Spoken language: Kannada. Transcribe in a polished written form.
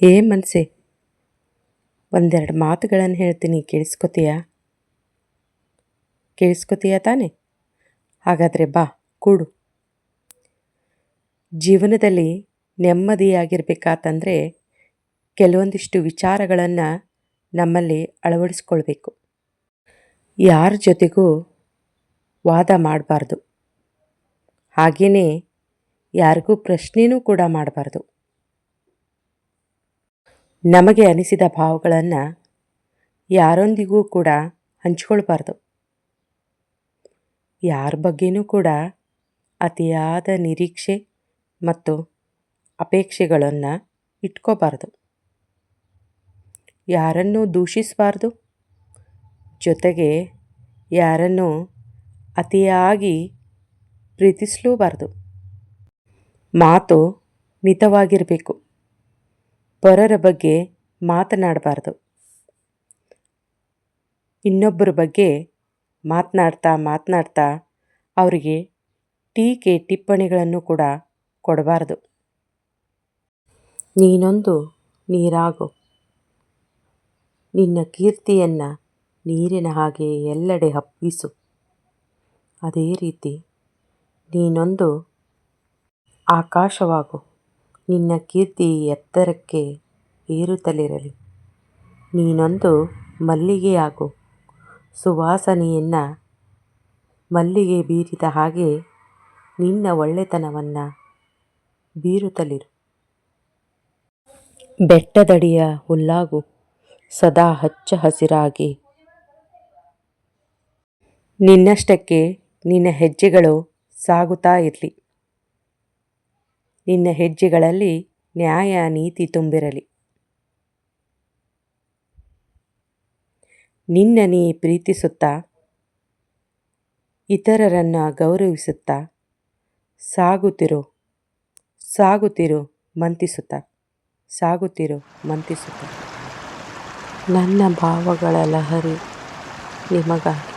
ಹೇ ಮನಸ್ಸೆ, ಒಂದೆರಡು ಮಾತುಗಳನ್ನು ಹೇಳ್ತೀನಿ, ಕೇಳಿಸ್ಕೊತೀಯಾ ತಾನೆ? ಹಾಗಾದರೆ ಬಾ ಕೂಡು. ಜೀವನದಲ್ಲಿ ನೆಮ್ಮದಿಯಾಗಿರ್ಬೇಕಾತಂದರೆ ಕೆಲವೊಂದಿಷ್ಟು ವಿಚಾರಗಳನ್ನು ನಮ್ಮಲ್ಲಿ ಅಳವಡಿಸ್ಕೊಳ್ಬೇಕು. ಯಾರ ಜೊತೆಗೂ ವಾದ ಮಾಡಬಾರ್ದು, ಹಾಗೆಯೇ ಯಾರಿಗೂ ಪ್ರಶ್ನೆನೂ ಕೂಡ ಮಾಡಬಾರ್ದು. ನಮಗೆ ಅನಿಸಿದ ಭಾವಗಳನ್ನು ಯಾರೊಂದಿಗೂ ಕೂಡ ಹಂಚ್ಕೊಳ್ಬಾರ್ದು. ಯಾರ ಬಗ್ಗೆನೂ ಕೂಡ ಅತಿಯಾದ ನಿರೀಕ್ಷೆ ಮತ್ತು ಅಪೇಕ್ಷೆಗಳನ್ನು ಇಟ್ಕೋಬಾರ್ದು. ಯಾರನ್ನೂ ದೂಷಿಸಬಾರ್ದು, ಜೊತೆಗೆ ಯಾರನ್ನೂ ಅತಿಯಾಗಿ ಪ್ರೀತಿಸಲೂಬಾರ್ದು. ಮಾತು ಮಿತವಾಗಿರಬೇಕು. ಪರರ ಬಗ್ಗೆ ಮಾತನಾಡಬಾರ್ದು. ಇನ್ನೊಬ್ಬರ ಬಗ್ಗೆ ಮಾತನಾಡ್ತಾ ಅವರಿಗೆ ಟೀಕೆ ಟಿಪ್ಪಣಿಗಳನ್ನು ಕೂಡ ಕೊಡಬಾರ್ದು. ನೀನೊಂದು ನೀರಾಗು, ನಿನ್ನ ಕೀರ್ತಿಯನ್ನು ನೀರಿನ ಹಾಗೆ ಎಲ್ಲೆಡೆ ಹಬ್ಬಿಸು. ಅದೇ ರೀತಿ ನೀನೊಂದು ಆಕಾಶವಾಗು, ನಿನ್ನ ಕೀರ್ತಿ ಎತ್ತರಕ್ಕೆ ಏರುತ್ತಲಿರಲಿ. ನೀನೊಂದು ಮಲ್ಲಿಗೆಯಾಗು, ಸುವಾಸನೆಯನ್ನು ಮಲ್ಲಿಗೆ ಬೀರಿದ ಹಾಗೆ ನಿನ್ನ ಒಳ್ಳೆತನವನ್ನು ಬೀರುತ್ತಲಿರು. ಬೆಟ್ಟದಡಿಯ ಹುಲ್ಲಾಗು, ಸದಾ ಹಚ್ಚ ಹಸಿರಾಗಿ. ನಿನ್ನಷ್ಟಕ್ಕೆ ನಿನ್ನ ಹೆಜ್ಜೆಗಳು ಸಾಗುತ್ತಾ ಇರಲಿ. ನಿನ್ನ ಹೆಜ್ಜೆಗಳಲ್ಲಿ ನ್ಯಾಯ ನೀತಿ ತುಂಬಿರಲಿ. ನಿನ್ನ ನೀ ಪ್ರೀತಿಸುತ್ತಾ, ಇತರರನ್ನು ಗೌರವಿಸುತ್ತಾ ಸಾಗುತ್ತಿರು ಮಂತಿಸುತ್ತಾ. ನನ್ನ ಭಾವಗಳ ಲಹರಿ ನಿಮಗಾಗಿ.